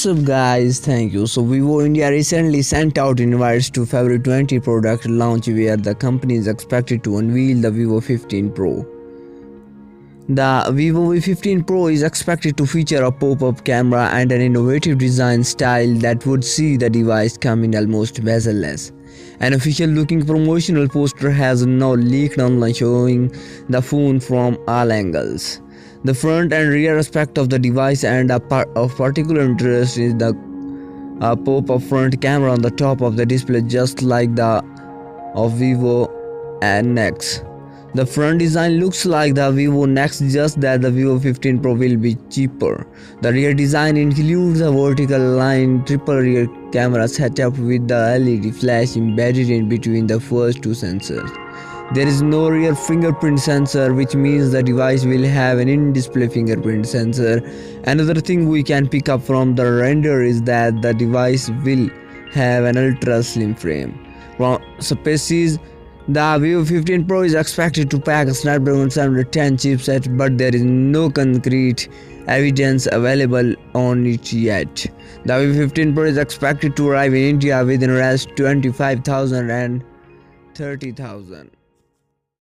What's up guys, thank you. Vivo India recently sent out invites to February 20 product launch where the company is expected to unveil the Vivo 15 Pro. The Vivo V15 Pro is expected to feature a pop-up camera and an innovative design style that would see the device come in almost bezel-less. An official-looking promotional poster has now leaked online showing the phone from all angles. The front and rear aspect of the device and of particular interest is the pop-up front camera on the top of the display, just like the of Vivo Nex. The front design looks like the Vivo Nex, just that the Vivo 15 Pro will be cheaper. The rear design includes a vertical line triple rear camera setup with the LED flash embedded in between the first two sensors. There is no rear fingerprint sensor, which means the device will have an in-display fingerprint sensor. Another thing we can pick up from the render is that the device will have an ultra slim frame. From species, the Vivo 15 Pro is expected to pack a Snapdragon 710 chipset, but there is no concrete evidence available on it yet. The Vivo 15 Pro is expected to arrive in India within Rs 25,000 and 30,000.